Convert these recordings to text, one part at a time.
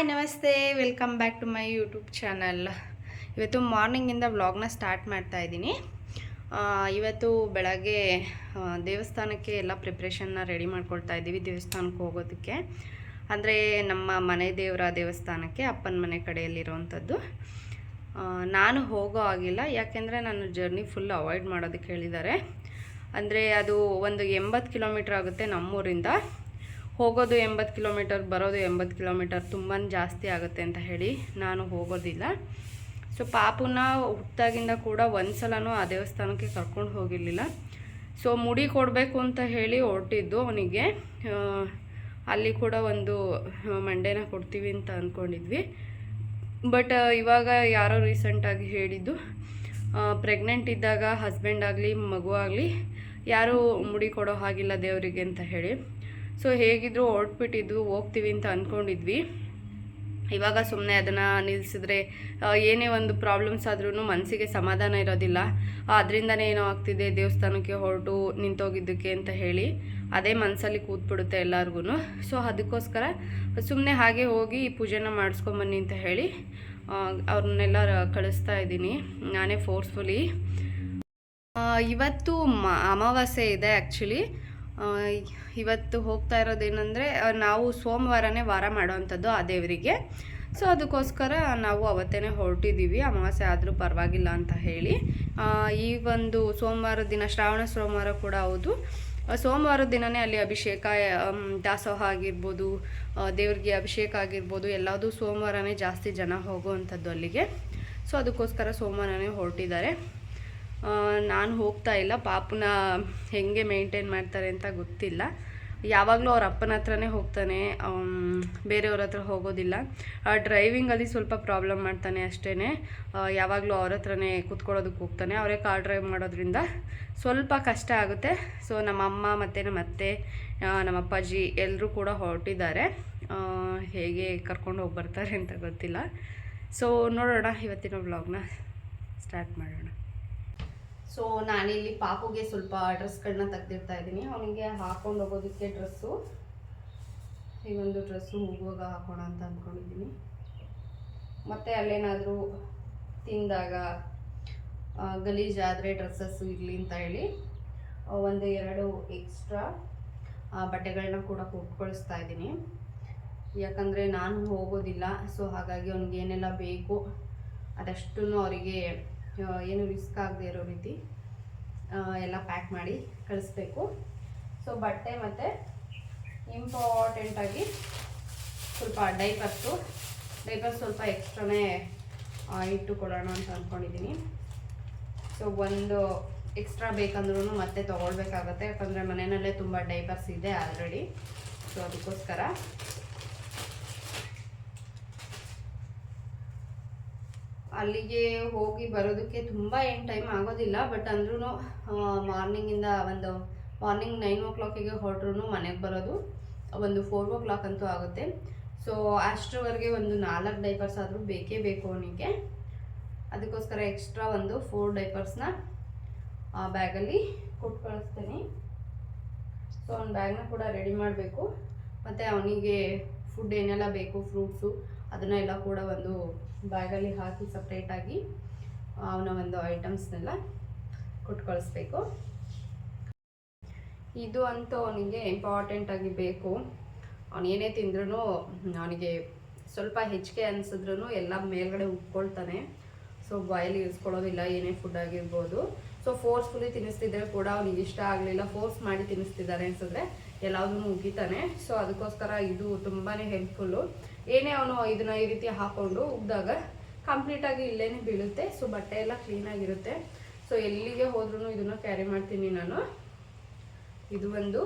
Hi ನಮಸ್ತೆ, welcome back to my YouTube channel. ಇವತ್ತು ಮಾರ್ನಿಂಗಿಂದ ವ್ಲಾಗ್ನ ಸ್ಟಾರ್ಟ್ ಮಾಡ್ತಾ ಇದ್ದೀನಿ. ಇವತ್ತು ಬೆಳಗ್ಗೆ ದೇವಸ್ಥಾನಕ್ಕೆ ಎಲ್ಲ ಪ್ರಿಪ್ರೇಷನ್ನ ರೆಡಿ ಮಾಡ್ಕೊಳ್ತಾ ಇದ್ದೀವಿ. ದೇವಸ್ಥಾನಕ್ಕೆ ಹೋಗೋದಕ್ಕೆ ಅಂದರೆ ನಮ್ಮ ಮನೆ ದೇವರ ದೇವಸ್ಥಾನಕ್ಕೆ, ಅಪ್ಪನ ಮನೆ ಕಡೆಯಲ್ಲಿರುವಂಥದ್ದು. ನಾನು ಹೋಗೋ ಆಗಿಲ್ಲ, ಯಾಕೆಂದರೆ ನಾನು ಜರ್ನಿ ಫುಲ್ ಅವಾಯ್ಡ್ ಮಾಡೋದಕ್ಕೆ ಹೇಳಿದ್ದಾರೆ. ಅಂದರೆ ಅದು ಒಂದು 80 ಕಿಲೋಮೀಟ್ರ್ ಆಗುತ್ತೆ ನಮ್ಮೂರಿಂದ. ಹೋಗೋದು 80 ಕಿಲೋಮೀಟರ್, ಬರೋದು 80 ಕಿಲೋಮೀಟರ್, ತುಂಬಾ ಜಾಸ್ತಿ ಆಗುತ್ತೆ ಅಂತ ಹೇಳಿ ನಾನು ಹೋಗೋದಿಲ್ಲ. ಸೊ ಪಾಪುನ ಹುಟ್ಟಾಗಿಂದ ಕೂಡ ಒಂದು ಸಲನೂ ಆ ದೇವಸ್ಥಾನಕ್ಕೆ ಕರ್ಕೊಂಡು ಹೋಗಿರಲಿಲ್ಲ. ಸೊ ಮುಡಿ ಕೊಡಬೇಕು ಅಂತ ಹೇಳಿ ಹೊರಟಿದ್ದು ಅವನಿಗೆ. ಅಲ್ಲಿ ಕೂಡ ಒಂದು ಮಂಡೇನ ಕೊಡ್ತೀವಿ ಅಂತ ಅಂದ್ಕೊಂಡಿದ್ವಿ. ಬಟ್ ಇವಾಗ ಯಾರೋ ರೀಸೆಂಟಾಗಿ ಹೇಳಿದ್ದು, ಪ್ರೆಗ್ನೆಂಟ್ ಇದ್ದಾಗ ಹಸ್ಬೆಂಡ್ ಆಗಲಿ ಮಗು ಆಗಲಿ ಯಾರೂ ಮುಡಿ ಕೊಡೋ ಹಾಗಿಲ್ಲ ದೇವರಿಗೆ ಅಂತ ಹೇಳಿ. ಸೊ ಹೇಗಿದ್ರು ಹೊರಟ್ಬಿಟ್ಟಿದ್ವು, ಹೋಗ್ತೀವಿ ಅಂತ ಅಂದ್ಕೊಂಡಿದ್ವಿ. ಇವಾಗ ಸುಮ್ಮನೆ ಅದನ್ನು ನಿಲ್ಲಿಸಿದ್ರೆ ಏನೇ ಒಂದು ಪ್ರಾಬ್ಲಮ್ಸ್ ಆದ್ರೂ ಮನಸ್ಸಿಗೆ ಸಮಾಧಾನ ಇರೋದಿಲ್ಲ. ಅದರಿಂದನೇ ಏನೋ ಆಗ್ತಿದೆ, ದೇವಸ್ಥಾನಕ್ಕೆ ಹೊರಟು ನಿಂತೋಗಿದ್ದಕ್ಕೆ ಅಂತ ಹೇಳಿ ಅದೇ ಮನಸ್ಸಲ್ಲಿ ಕೂತ್ಬಿಡುತ್ತೆ ಎಲ್ಲರಿಗೂ. ಸೊ ಅದಕ್ಕೋಸ್ಕರ ಸುಮ್ಮನೆ ಹಾಗೆ ಹೋಗಿ ಪೂಜೆನ ಮಾಡಿಸ್ಕೊಂಬನ್ನಿ ಅಂತ ಹೇಳಿ ಅವ್ರನ್ನೆಲ್ಲ ಕಳಿಸ್ತಾ ಇದ್ದೀನಿ ನಾನೇ ಫೋರ್ಸ್ಫುಲಿ. ಇವತ್ತು ಅಮಾವಾಸ್ಯೆ ಇದೆ ಆ್ಯಕ್ಚುಲಿ. ಇವತ್ತು ಹೋಗ್ತಾ ಇರೋದೇನೆಂದರೆ, ನಾವು ಸೋಮವಾರನೇ ವಾರ ಮಾಡೋವಂಥದ್ದು ಆ ದೇವರಿಗೆ. ಸೊ ಅದಕ್ಕೋಸ್ಕರ ನಾವು ಅವತ್ತೇ ಹೊರಟಿದ್ದೀವಿ, ಅಮಾವಾಸ್ಯೆ ಆದರೂ ಪರವಾಗಿಲ್ಲ ಅಂತ ಹೇಳಿ. ಈ ಒಂದು ಸೋಮವಾರ ದಿನ, ಶ್ರಾವಣ ಸೋಮವಾರ ಕೂಡ ಹೌದು. ಸೋಮವಾರದ ದಿನವೇ ಅಲ್ಲಿ ಅಭಿಷೇಕ, ದಾಸೋಹ ಆಗಿರ್ಬೋದು, ದೇವ್ರಿಗೆ ಅಭಿಷೇಕ ಆಗಿರ್ಬೋದು, ಎಲ್ಲದೂ ಸೋಮವಾರನೇ ಜಾಸ್ತಿ ಜನ ಹೋಗುವಂಥದ್ದು ಅಲ್ಲಿಗೆ. ಸೊ ಅದಕ್ಕೋಸ್ಕರ ಸೋಮವಾರನೇ ಹೊರಟಿದ್ದಾರೆ. ನಾನು ಹೋಗ್ತಾ ಇಲ್ಲ. ಪಾಪನ ಹೆಂಗೆ ಮೇಂಟೈನ್ ಮಾಡ್ತಾರೆ ಅಂತ ಗೊತ್ತಿಲ್ಲ. ಯಾವಾಗಲೂ ಅವ್ರ ಅಪ್ಪನ ಹತ್ರನೇ ಹೋಗ್ತಾನೆ, ಬೇರೆಯವ್ರ ಹತ್ರ ಹೋಗೋದಿಲ್ಲ. ಡ್ರೈವಿಂಗಲ್ಲಿ ಸ್ವಲ್ಪ ಪ್ರಾಬ್ಲಮ್ ಮಾಡ್ತಾನೆ ಅಷ್ಟೇ. ಯಾವಾಗಲೂ ಅವ್ರ ಹತ್ರನೇ ಕೂತ್ಕೊಳ್ಳೋದಕ್ಕೆ ಹೋಗ್ತಾನೆ. ಅವರೇ ಕಾರ್ ಡ್ರೈವ್ ಮಾಡೋದ್ರಿಂದ ಸ್ವಲ್ಪ ಕಷ್ಟ ಆಗುತ್ತೆ. ಸೊ ನಮ್ಮ ಅಮ್ಮ ಮತ್ತು ನಮ್ಮ ಅತ್ತೆ, ನಮ್ಮ ಅಪ್ಪಾಜಿ ಎಲ್ಲರೂ ಕೂಡ ಹೊರಟಿದ್ದಾರೆ. ಹೇಗೆ ಕರ್ಕೊಂಡು ಹೋಗಿ ಬರ್ತಾರೆ ಅಂತ ಗೊತ್ತಿಲ್ಲ. ಸೊ ನೋಡೋಣ, ಇವತ್ತಿನ ವ್ಲಾಗ್ನ ಸ್ಟಾರ್ಟ್ ಮಾಡೋಣ. ಸೊ ನಾನಿಲ್ಲಿ ಪಾಪುಗೆ ಸ್ವಲ್ಪ ಡ್ರೆಸ್ಗಳನ್ನ ತೆಗ್ದಿರ್ತಾ ಇದ್ದೀನಿ. ಅವನಿಗೆ ಹಾಕೊಂಡು ಹೋಗೋದಕ್ಕೆ ಡ್ರೆಸ್ಸು, ಈ ಒಂದು ಡ್ರೆಸ್ಸು ಹೋಗುವಾಗ ಹಾಕೋಣ ಅಂತ ಅಂದ್ಕೊಂಡಿದ್ದೀನಿ. ಮತ್ತು ಅಲ್ಲೇನಾದರೂ ತಿಂದಾಗ ಗಲೀಜಾದರೆ ಡ್ರೆಸ್ಸಸ್ಸು ಇರಲಿ ಅಂತ ಹೇಳಿ 1-2 ಎಕ್ಸ್ಟ್ರಾ ಬಟ್ಟೆಗಳನ್ನ ಕೂಡ ಕೊಟ್ಟು ಕಳಿಸ್ತಾ ಇದ್ದೀನಿ. ಯಾಕಂದರೆ ನಾನು ಹೋಗೋದಿಲ್ಲ. ಸೊ ಹಾಗಾಗಿ ಅವ್ನಿಗೆ ಏನೆಲ್ಲ ಬೇಕು ಅದಷ್ಟು ಅವರಿಗೆ ಏನು ರಿಸ್ಕ್ ಆಗದೆ ಇರೋ ರೀತಿ ಎಲ್ಲ ಪ್ಯಾಕ್ ಮಾಡಿ ಕಳಿಸ್ಬೇಕು. ಸೊ ಬಟ್ಟೆ ಮತ್ತು ಇಂಪಾರ್ಟೆಂಟಾಗಿ ಸ್ವಲ್ಪ ಡೈಪರ್ಸ್ ಸ್ವಲ್ಪ ಎಕ್ಸ್ಟ್ರಾನೇ ಇಟ್ಟು ಕೊಡೋಣ ಅಂತ ಅಂದ್ಕೊಂಡಿದ್ದೀನಿ. ಸೊ ಒಂದು ಎಕ್ಸ್ಟ್ರಾ ಬೇಕಂದ್ರೂ ಮತ್ತೆ ತೊಗೊಳ್ಬೇಕಾಗತ್ತೆ, ಯಾಕಂದರೆ ಮನೆಯಲ್ಲೇ ತುಂಬ ಡೈಪರ್ಸ್ ಇದೆ ಆಲ್ರೆಡಿ. ಸೊ ಅದಕ್ಕೋಸ್ಕರ ಅಲ್ಲಿಗೆ ಹೋಗಿ ಬರೋದಕ್ಕೆ ತುಂಬ ಏನು ಟೈಮ್ ಆಗೋದಿಲ್ಲ. ಬಟ್ ಅಂದ್ರೂ ಮಾರ್ನಿಂಗ್ 9 o'clock ಹೊರಟ್ರು ಮನೆಗೆ ಬರೋದು ಒಂದು 4 o'clock ಅಂತೂ ಆಗುತ್ತೆ. ಸೊ ಅಷ್ಟರವರೆಗೆ ಒಂದು 4 ಡೈಪರ್ಸ್ ಆದರೂ ಬೇಕೇ ಬೇಕು ಅವನಿಗೆ. ಅದಕ್ಕೋಸ್ಕರ ಎಕ್ಸ್ಟ್ರಾ ಒಂದು 4 ಡೈಪರ್ಸ್ನ ಬ್ಯಾಗಲ್ಲಿ ಕೊಟ್ಟು ಕಳಿಸ್ತೀನಿ. ಸೊ ಅವ್ನ ಬ್ಯಾಗ್ನ ಕೂಡ ರೆಡಿ ಮಾಡಬೇಕು. ಮತ್ತು ಅವನಿಗೆ ಫುಡ್ ಏನೆಲ್ಲ ಬೇಕು, ಫ್ರೂಟ್ಸು, ಅದನ್ನೆಲ್ಲ ಕೂಡ ಒಂದು ಬ್ಯಾಗಲ್ಲಿ ಹಾಕಿ ಸಪ್ರೇಟಾಗಿ ಅವನ ಒಂದು ಐಟಮ್ಸ್ನೆಲ್ಲ ಕೊಟ್ಟು ಕಳಿಸ್ಬೇಕು. ಇದು ಅಂತೂ ಅವನಿಗೆ ಇಂಪಾರ್ಟೆಂಟಾಗಿ ಬೇಕು. ಅವನು ಏನೇ ತಿಂದ್ರೂ ಅವನಿಗೆ ಸ್ವಲ್ಪ ಹೆಚ್ಚಿಗೆ ಅನಿಸಿದ್ರೂ ಎಲ್ಲ ಮೇಲ್ಗಡೆ ಉಟ್ಕೊಳ್ತಾನೆ. ಸೊ ಬಾಯಲ್ಲಿ ಇರಿಸ್ಕೊಳ್ಳೋದಿಲ್ಲ ಏನೇ ಫುಡ್ ಆಗಿರ್ಬೋದು. ಸೊ ಫೋರ್ಸ್ಫುಲಿ ತಿನ್ನಿಸ್ತಿದ್ರೆ ಕೂಡ ಅವನಿಗೆ ಇಷ್ಟ ಆಗಲಿಲ್ಲ, ಫೋರ್ಸ್ ಮಾಡಿ ತಿನ್ನಿಸ್ತಿದ್ದಾರೆ ಅನಿಸಿದ್ರೆ ಎಲ್ಲದೂ ಉಗಿತಾನೆ. ಸೊ ಅದಕ್ಕೋಸ್ಕರ ಇದು ತುಂಬಾ ಹೆಲ್ಪ್ಫುಲ್ಲು. ಏನೇ ಅವನು ಇದನ್ನ ಈ ರೀತಿ ಹಾಕ್ಕೊಂಡು ಉಗ್ದಾಗ ಕಂಪ್ಲೀಟಾಗಿ ಇಲ್ಲೇನೆ ಬೀಳುತ್ತೆ. ಸೊ ಬಟ್ಟೆ ಎಲ್ಲ ಕ್ಲೀನಾಗಿರುತ್ತೆ. ಸೊ ಎಲ್ಲಿಗೆ ಹೋದ್ರೂ ಇದನ್ನು ಕ್ಯಾರಿ ಮಾಡ್ತೀನಿ ನಾನು. ಇದು ಒಂದು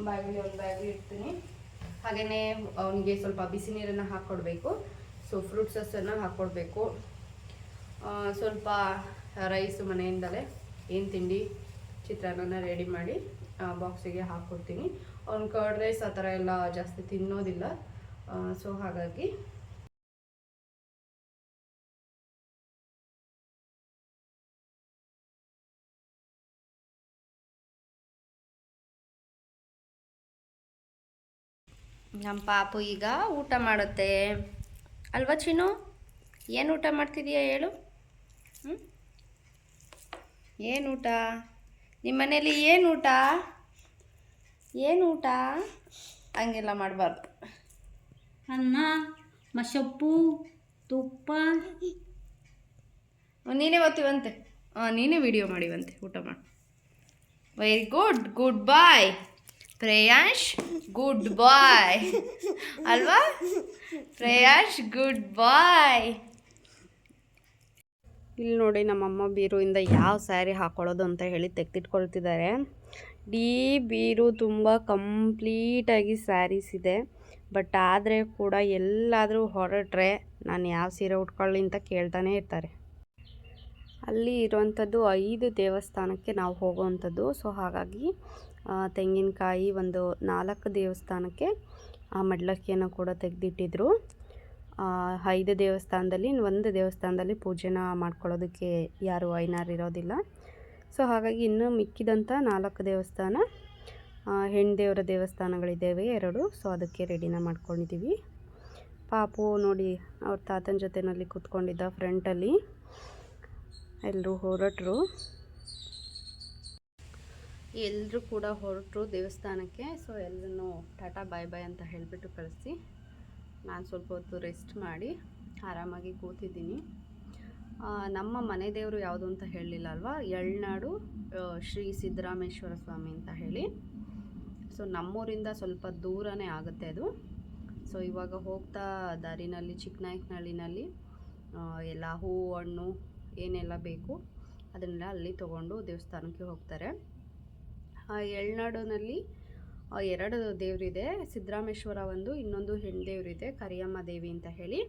ಬ್ಯಾಗಲ್ಲಿ ಇಡ್ತೀನಿ. ಹಾಗೆಯೇ ಅವನಿಗೆ ಸ್ವಲ್ಪ ಬಿಸಿ ನೀರನ್ನು ಹಾಕ್ಕೊಡ್ಬೇಕು. ಸೊ ಫ್ರೂಟ್ಸನ್ನು ಹಾಕ್ಕೊಡ್ಬೇಕು. ಸ್ವಲ್ಪ ರೈಸು ಮನೆಯಿಂದಲೇ ಏನು ತಿಂಡಿ ಚಿತ್ರಾನ್ನ ರೆಡಿ ಮಾಡಿ ಬಾಕ್ಸಿಗೆ ಹಾಕ್ಕೊಡ್ತೀನಿ. ಅವ್ನು ಕರ್ಡ್ ರೈಸ್ ಆ ಥರ ಎಲ್ಲ ಜಾಸ್ತಿ ತಿನ್ನೋದಿಲ್ಲ. ಸೊ ಹಾಗಾಗಿ ನಮ್ಮ ಪಾಪು ಈಗ ಊಟ ಮಾಡುತ್ತೆ ಅಲ್ವಾ ಚಿನ್ನು? ಏನು ಊಟ ಮಾಡ್ತಿದೀಯ ಹೇಳು? ಏನು ಊಟ? ನಿಮ್ಮ ಮನೇಲಿ ಏನು ಊಟ? ಏನು ಊಟ? ಹಂಗೆಲ್ಲ ಮಾಡಬಾರ್ದು. ಅನ್ನ ಮಸೊಪ್ಪು ತುಪ್ಪ. ನೀನೇ ಓದ್ತೀವಂತೆ. ನೀನೇ ವಿಡಿಯೋ ಮಾಡಿವಂತೆ. ಊಟ ಮಾಡಿ. Very good. ಗುಡ್ ಬಾಯ್ ಪ್ರೇಯಾಂಶ್. ಗುಡ್ ಬಾಯ್ ಅಲ್ವಾ ಪ್ರೇಯಾಂಶ್? ಗುಡ್ ಬಾಯ್. ಇಲ್ಲಿ ನೋಡಿ ನಮ್ಮಮ್ಮ ಬೀರುವಿಂದ ಯಾವ ಸ್ಯಾರಿ ಹಾಕೊಳ್ಳೋದು ಅಂತ ಹೇಳಿ ತೆಗೆದಿಟ್ಕೊಳ್ತಿದ್ದಾರೆ. ಇಡೀ ಬೀರು ತುಂಬ ಕಂಪ್ಲೀಟಾಗಿ ಸ್ಯಾರೀಸ್ ಇದೆ. ಬಟ್ ಆದರೆ ಕೂಡ ಎಲ್ಲಾದರೂ ಹೊರಟ್ರೆ ನಾನು ಯಾವ ಸೀರೆ ಉಟ್ಕೊಳ್ಳಿ ಅಂತ ಕೇಳ್ತಾನೆ ಇರ್ತಾರೆ. ಅಲ್ಲಿ ಇರುವಂಥದ್ದು 5 ದೇವಸ್ಥಾನಕ್ಕೆ ನಾವು ಹೋಗುವಂಥದ್ದು. ಸೊ ಹಾಗಾಗಿ ತೆಂಗಿನಕಾಯಿ ಒಂದು 4 ದೇವಸ್ಥಾನಕ್ಕೆ ಮಡ್ಲಕ್ಕಿಯನ್ನು ಕೂಡ ತೆಗೆದಿಟ್ಟಿದ್ರು. 5 ದೇವಸ್ಥಾನದಲ್ಲಿ 1 ದೇವಸ್ಥಾನದಲ್ಲಿ ಪೂಜೆನ ಮಾಡ್ಕೊಳ್ಳೋದಕ್ಕೆ ಯಾರು ಐನಾರು ಇರೋದಿಲ್ಲ. ಸೊ ಹಾಗಾಗಿ ಇನ್ನು ಮಿಕ್ಕಿದಂಥ 4 ದೇವಸ್ಥಾನ ಹೆಣ್ಣು ದೇವರ ದೇವಸ್ಥಾನಗಳಿದ್ದೇವೆ 2. ಸೊ ಅದಕ್ಕೆ ರೆಡಿನ ಮಾಡ್ಕೊಂಡಿದ್ದೀವಿ. ಪಾಪು ನೋಡಿ ಅವ್ರ ತಾತನ ಜೊತೆಯಲ್ಲಿ ಕೂತ್ಕೊಂಡಿದ್ದ ಫ್ರಂಟಲ್ಲಿ. ಎಲ್ಲರೂ ಹೊರಟರು. ಎಲ್ಲರೂ ಕೂಡ ಹೊರಟರು ದೇವಸ್ಥಾನಕ್ಕೆ. ಸೊ ಎಲ್ಲರೂ ಟಾಟಾ ಬಾಯ್ ಬಾಯ್ ಅಂತ ಹೇಳಿಬಿಟ್ಟು ಕಳಿಸಿ ನಾನು ಸ್ವಲ್ಪ ಹೊತ್ತು ರೆಸ್ಟ್ ಮಾಡಿ ಆರಾಮಾಗಿ ಕೂತಿದ್ದೀನಿ. ನಮ್ಮ ಮನೆ ದೇವರು ಯಾವುದು ಅಂತ ಹೇಳಲಿಲ್ಲ ಅಲ್ವಾ? ಯಳ್ನಾಡು ಶ್ರೀ ಸಿದ್ದರಾಮೇಶ್ವರ ಸ್ವಾಮಿ ಅಂತ ಹೇಳಿ. ಸೊ ನಮ್ಮೂರಿಂದ ಸ್ವಲ್ಪ ದೂರನೇ ಆಗುತ್ತೆ ಅದು. ಸೊ ಇವಾಗ ಹೋಗ್ತಾ ದಾರಿನಲ್ಲಿ ಚಿಕ್ಕನಾಯಕನಹಳ್ಳಿನಲ್ಲಿ ಎಲ್ಲ ಹೂವು ಹಣ್ಣು ಏನೆಲ್ಲ ಬೇಕು ಅದನ್ನೆಲ್ಲ ಅಲ್ಲಿ ತೊಗೊಂಡು ದೇವಸ್ಥಾನಕ್ಕೆ ಹೋಗ್ತಾರೆ. ಯಳ್ನಾಡಿನಲ್ಲಿ 2 ದೇವರಿದೆ. ಸಿದ್ದರಾಮೇಶ್ವರ ಒಂದು, ಇನ್ನೊಂದು ಹೆಣ್ಣು ದೇವರಿದೆ ಕರಿಯಮ್ಮ ದೇವಿ ಅಂತ ಹೇಳಿ.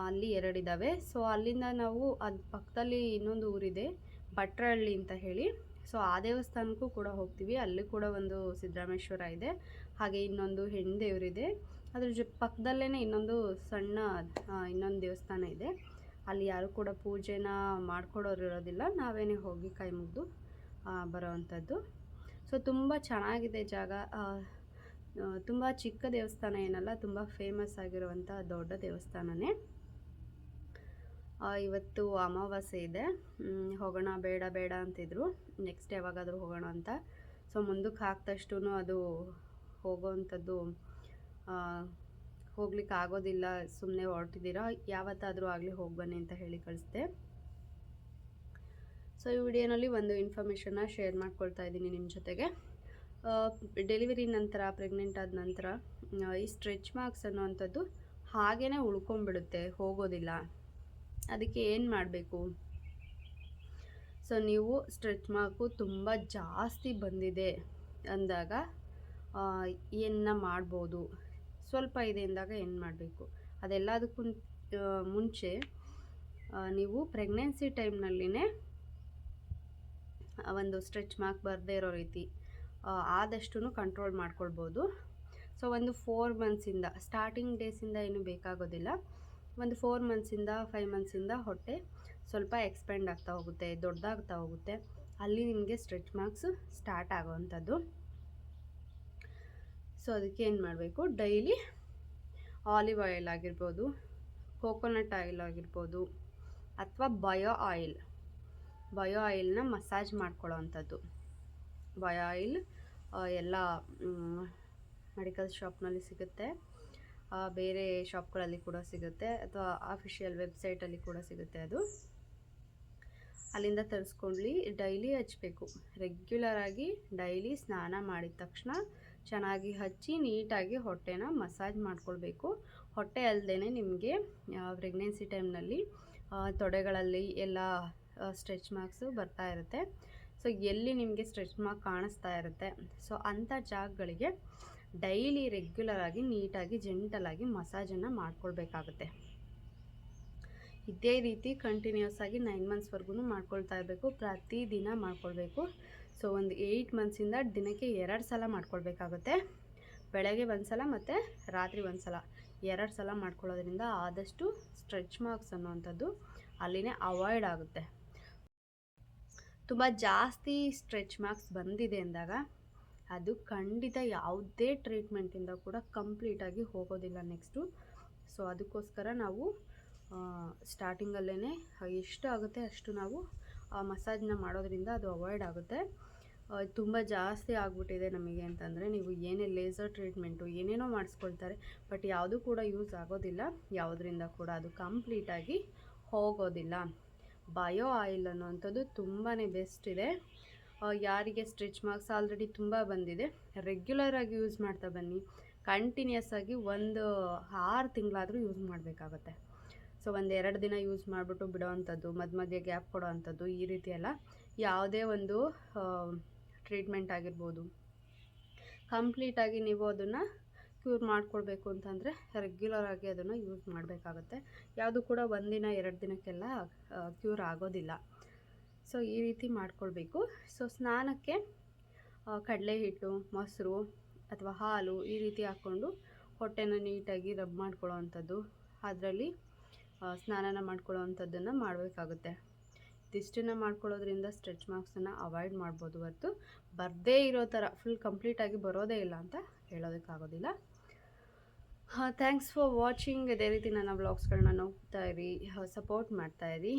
ಅಲ್ಲಿ 2 ಇದ್ದಾವೆ. ಸೊ ಅಲ್ಲಿಂದ ನಾವು ಅದು ಪಕ್ಕದಲ್ಲಿ ಇನ್ನೊಂದು ಊರಿದೆ ಭಟ್ರಹಳ್ಳಿ ಅಂತ ಹೇಳಿ. ಸೊ ಆ ದೇವಸ್ಥಾನಕ್ಕೂ ಕೂಡ ಹೋಗ್ತೀವಿ. ಅಲ್ಲಿ ಕೂಡ ಒಂದು ಸಿದ್ದರಾಮೇಶ್ವರ ಇದೆ. ಹಾಗೆ ಇನ್ನೊಂದು ಹೆಣ್ಣು ದೇವರಿದೆ. ಅದ್ರ ಪಕ್ಕದಲ್ಲೇ ಇನ್ನೊಂದು ಸಣ್ಣ ಇನ್ನೊಂದು ದೇವಸ್ಥಾನ ಇದೆ. ಅಲ್ಲಿ ಯಾರು ಕೂಡ ಪೂಜೆನ ಮಾಡ್ಕೊಡೋರು ಇರೋದಿಲ್ಲ. ನಾವೇನೇ ಹೋಗಿ ಕೈ ಮುಗಿದು ಬರೋವಂಥದ್ದು. ಸೊ ತುಂಬ ಚೆನ್ನಾಗಿದೆ ಜಾಗ. ತುಂಬ ಚಿಕ್ಕ ದೇವಸ್ಥಾನ ಏನಲ್ಲ, ತುಂಬ ಫೇಮಸ್ ಆಗಿರುವಂಥ ದೊಡ್ಡ ದೇವಸ್ಥಾನನೇ. ಇವತ್ತು ಅಮಾವಾಸ್ಯೆ ಇದೆ. ಹೋಗೋಣ ಬೇಡ ಬೇಡ ಅಂತಿದ್ರು. ನೆಕ್ಸ್ಟ್ ಯಾವಾಗಾದರೂ ಹೋಗೋಣ ಅಂತ. ಸೊ ಮುಂದಕ್ಕೆ ಹಾಕ್ದಷ್ಟು ಅದು ಹೋಗೋವಂಥದ್ದು ಹೋಗ್ಲಿಕ್ಕೆ ಆಗೋದಿಲ್ಲ. ಸುಮ್ಮನೆ ಹೊರಟಿದ್ದೀರಾ, ಯಾವತ್ತಾದರೂ ಆಗಲಿ ಹೋಗಿ ಬನ್ನಿ ಅಂತ ಹೇಳಿ ಕಳಿಸ್ದೆ. ಸೊ ಈ ವಿಡಿಯೋನಲ್ಲಿ ಒಂದು ಇನ್ಫಾರ್ಮೇಷನ್ನ ಶೇರ್ ಮಾಡ್ಕೊಳ್ತಾ ಇದ್ದೀನಿ ನಿಮ್ಮ ಜೊತೆಗೆ. ಡೆಲಿವರಿ ನಂತರ ಪ್ರೆಗ್ನೆಂಟ್ ಆದ ನಂತರ ಈ ಸ್ಟ್ರೆಚ್ ಮಾರ್ಕ್ಸ್ ಅನ್ನೋವಂಥದ್ದು ಹಾಗೇ ಉಳ್ಕೊಂಡ್ಬಿಡುತ್ತೆ, ಹೋಗೋದಿಲ್ಲ. ಅದಕ್ಕೆ ಏನು ಮಾಡಬೇಕು? ಸೊ ನೀವು ಸ್ಟ್ರೆಚ್ ಮಾರ್ಕು ತುಂಬ ಜಾಸ್ತಿ ಬಂದಿದೆ ಅಂದಾಗ ಏನು ಮಾಡ್ಬೋದು, ಸ್ವಲ್ಪ ಇದೆ ಅಂದಾಗ ಏನು ಮಾಡಬೇಕು, ಅದೆಲ್ಲದಕ್ಕೂ ಮುಂಚೆ ನೀವು ಪ್ರೆಗ್ನೆನ್ಸಿ ಟೈಮ್ನಲ್ಲಿನೇ ಒಂದು ಸ್ಟ್ರೆಚ್ ಮಾರ್ಕ್ ಬರದೇ ಇರೋ ರೀತಿ ಆದಷ್ಟು ಕಂಟ್ರೋಲ್ ಮಾಡ್ಕೊಳ್ಬೋದು. ಸೊ ಒಂದು 4 ಮಂತ್ಸಿಂದ ಸ್ಟಾರ್ಟಿಂಗ್ ಡೇಸಿಂದ ಏನು ಬೇಕಾಗೋದಿಲ್ಲ. ಒಂದು 4 ಮಂತ್ಸಿಂದ 5 ಮಂತ್ಸಿಂದ ಹೊಟ್ಟೆ ಸ್ವಲ್ಪ ಎಕ್ಸ್ಪೆಂಡ್ ಆಗ್ತಾ ಹೋಗುತ್ತೆ, ದೊಡ್ಡದಾಗ್ತಾ ಹೋಗುತ್ತೆ. ಅಲ್ಲಿ ನಿಮಗೆ ಸ್ಟ್ರೆಚ್ ಮಾರ್ಕ್ಸ್ ಸ್ಟಾರ್ಟ್ ಆಗೋವಂಥದ್ದು. ಸೊ ಅದಕ್ಕೆ ಏನು ಮಾಡಬೇಕು? ಡೈಲಿ ಆಲಿವ್ ಆಯಿಲ್ ಆಗಿರ್ಬೋದು, ಕೋಕೋನಟ್ ಆಯಿಲ್ ಆಗಿರ್ಬೋದು, ಅಥವಾ ಬಯೋ ಆಯಿಲ್ನ ಮಸಾಜ್ ಮಾಡ್ಕೊಳ್ಳೋ ಅಂಥದ್ದು. ಬಯೋ ಆಯಿಲ್ ಎಲ್ಲ ಮೆಡಿಕಲ್ ಶಾಪ್ನಲ್ಲಿ ಸಿಗುತ್ತೆ, ಬೇರೆ ಶಾಪ್ಗಳಲ್ಲಿ ಕೂಡ ಸಿಗುತ್ತೆ, ಅಥವಾ ಆಫಿಷಿಯಲ್ ವೆಬ್ಸೈಟಲ್ಲಿ ಕೂಡ ಸಿಗುತ್ತೆ. ಅದು ಅಲ್ಲಿಂದ ತರಿಸ್ಕೊಳ್ಳಿ. ಡೈಲಿ ಹಚ್ಚಬೇಕು. ರೆಗ್ಯುಲರಾಗಿ ಡೈಲಿ ಸ್ನಾನ ಮಾಡಿದ ತಕ್ಷಣ ಚೆನ್ನಾಗಿ ಹಚ್ಚಿ ನೀಟಾಗಿ ಹೊಟ್ಟೆನ ಮಸಾಜ್ ಮಾಡ್ಕೊಳ್ಬೇಕು. ಹೊಟ್ಟೆ ಅಲ್ಲದೆ ನಿಮಗೆ ಪ್ರೆಗ್ನೆನ್ಸಿ ಟೈಮ್ನಲ್ಲಿ ತೊಡೆಗಳಲ್ಲಿ ಎಲ್ಲ ಸ್ಟ್ರೆಚ್ ಮಾರ್ಕ್ಸು ಬರ್ತಾ ಇರುತ್ತೆ. ಸೊ ಎಲ್ಲಿ ನಿಮಗೆ ಸ್ಟ್ರೆಚ್ ಮಾರ್ಕ್ ಕಾಣಿಸ್ತಾ ಇರುತ್ತೆ, ಸೊ ಅಂಥ ಜಾಗಗಳಿಗೆ ಡೈಲಿ ರೆಗ್ಯುಲರಾಗಿ ನೀಟಾಗಿ ಜೆಂಟಲಾಗಿ ಮಸಾಜನ್ನು ಮಾಡ್ಕೊಳ್ಬೇಕಾಗುತ್ತೆ. ಇದೇ ರೀತಿ ಕಂಟಿನ್ಯೂಸ್ ಆಗಿ 9 ಮಂತ್ಸ್ವರೆಗೂ ಮಾಡ್ಕೊಳ್ತಾ ಇರಬೇಕು. ಪ್ರತಿದಿನ ಮಾಡ್ಕೊಳ್ಬೇಕು. ಸೊ ಒಂದು 8 ಮಂತ್ಸಿಂದ ದಿನಕ್ಕೆ 2 ಸಲ ಮಾಡ್ಕೊಳ್ಬೇಕಾಗುತ್ತೆ. ಬೆಳಗ್ಗೆ 1 ಸಲ ಮತ್ತು ರಾತ್ರಿ 1 ಸಲ, 2 ಸಲ ಮಾಡ್ಕೊಳ್ಳೋದ್ರಿಂದ ಆದಷ್ಟು ಸ್ಟ್ರೆಚ್ ಮಾರ್ಕ್ಸ್ ಅನ್ನುವಂಥದ್ದು ಅಲ್ಲಿನೇ ಅವಾಯ್ಡ್ ಆಗುತ್ತೆ. ತುಂಬ ಜಾಸ್ತಿ ಸ್ಟ್ರೆಚ್ ಮಾರ್ಕ್ಸ್ ಬಂದಿದೆ ಅಂದಾಗ ಅದು ಖಂಡಿತ ಯಾವುದೇ ಟ್ರೀಟ್ಮೆಂಟಿಂದ ಕೂಡ ಕಂಪ್ಲೀಟಾಗಿ ಹೋಗೋದಿಲ್ಲ ನೆಕ್ಸ್ಟು. ಸೊ ಅದಕ್ಕೋಸ್ಕರ ನಾವು ಸ್ಟಾರ್ಟಿಂಗಲ್ಲೇ ಎಷ್ಟು ಆಗುತ್ತೆ ಅಷ್ಟು ನಾವು ಮಸಾಜ್ನ ಮಾಡೋದ್ರಿಂದ ಅದು ಅವಾಯ್ಡ್ ಆಗುತ್ತೆ. ತುಂಬ ಜಾಸ್ತಿ ಆಗಿಬಿಟ್ಟಿದೆ ನಮಗೆ ಅಂತಂದರೆ ನೀವು ಏನೇ ಲೇಸರ್ ಟ್ರೀಟ್ಮೆಂಟು ಏನೇನೋ ಮಾಡಿಸ್ಕೊಳ್ತಾರೆ, ಬಟ್ ಯಾವುದೂ ಕೂಡ ಯೂಸ್ ಆಗೋದಿಲ್ಲ, ಯಾವುದರಿಂದ ಕೂಡ ಅದು ಕಂಪ್ಲೀಟಾಗಿ ಹೋಗೋದಿಲ್ಲ. ಬಯೋ ಆಯಿಲ್ ಅನ್ನೋವಂಥದ್ದು ತುಂಬಾ ಬೆಸ್ಟ್ ಇದೆ. ಯಾರಿಗೆ ಸ್ಟ್ರೆಚ್ ಮಾರ್ಕ್ಸ್ ಆಲ್ರೆಡಿ ತುಂಬ ಬಂದಿದೆ, ರೆಗ್ಯುಲರಾಗಿ ಯೂಸ್ ಮಾಡ್ತಾ ಬನ್ನಿ. ಕಂಟಿನ್ಯೂಸ್ ಆಗಿ ಒಂದು 6 ತಿಂಗಳಾದರೂ ಯೂಸ್ ಮಾಡಬೇಕಾಗತ್ತೆ. ಸೊ 1-2 ದಿನ ಯೂಸ್ ಮಾಡಿಬಿಟ್ಟು ಬಿಡೋವಂಥದ್ದು, ಮಧ್ಯೆ ಗ್ಯಾಪ್ ಕೊಡೋ ಅಂಥದ್ದು, ಈ ರೀತಿ ಎಲ್ಲ ಯಾವುದೇ ಒಂದು ಟ್ರೀಟ್ಮೆಂಟ್ ಆಗಿರ್ಬೋದು, ಕಂಪ್ಲೀಟಾಗಿ ನೀವು ಅದನ್ನು ಕ್ಯೂರ್ ಮಾಡ್ಕೊಳ್ಬೇಕು ಅಂತಂದರೆ ರೆಗ್ಯುಲರಾಗಿ ಅದನ್ನು ಯೂಸ್ ಮಾಡಬೇಕಾಗತ್ತೆ. ಯಾವುದು ಕೂಡ 1 ದಿನ 2 ದಿನಕ್ಕೆಲ್ಲ ಕ್ಯೂರ್ ಆಗೋದಿಲ್ಲ. ಸೊ ಈ ರೀತಿ ಮಾಡ್ಕೊಳ್ಬೇಕು. ಸೊ ಸ್ನಾನಕ್ಕೆ ಕಡಲೆ ಹಿಟ್ಟು, ಮೊಸರು ಅಥವಾ ಹಾಲು ಈ ರೀತಿ ಹಾಕ್ಕೊಂಡು ಹೊಟ್ಟೆನ ನೀಟಾಗಿ ರಬ್ ಮಾಡ್ಕೊಳ್ಳೋ ಅಂಥದ್ದು, ಅದರಲ್ಲಿ ಸ್ನಾನನ ಮಾಡ್ಕೊಳ್ಳೋ ಅಂಥದ್ದನ್ನು ಮಾಡಬೇಕಾಗುತ್ತೆ. ಇದಿಷ್ಟನ್ನು ಮಾಡ್ಕೊಳ್ಳೋದ್ರಿಂದ ಸ್ಟ್ರೆಚ್ ಮಾರ್ಕ್ಸನ್ನು ಅವಾಯ್ಡ್ ಮಾಡ್ಬೋದು ಹೊರತು ಬರದೇ ಇರೋ ಥರ ಫುಲ್ ಕಂಪ್ಲೀಟಾಗಿ ಬರೋದೇ ಇಲ್ಲ ಅಂತ ಹೇಳೋದಕ್ಕಾಗೋದಿಲ್ಲ. Thanks for watching. ಇದೇ ರೀತಿ ನನ್ನ ವ್ಲಾಗ್ಸ್ಗಳನ್ನ ನೋಡ್ತಾ ಇರಿ, ಸಪೋರ್ಟ್ ಮಾಡ್ತಾಯಿರಿ.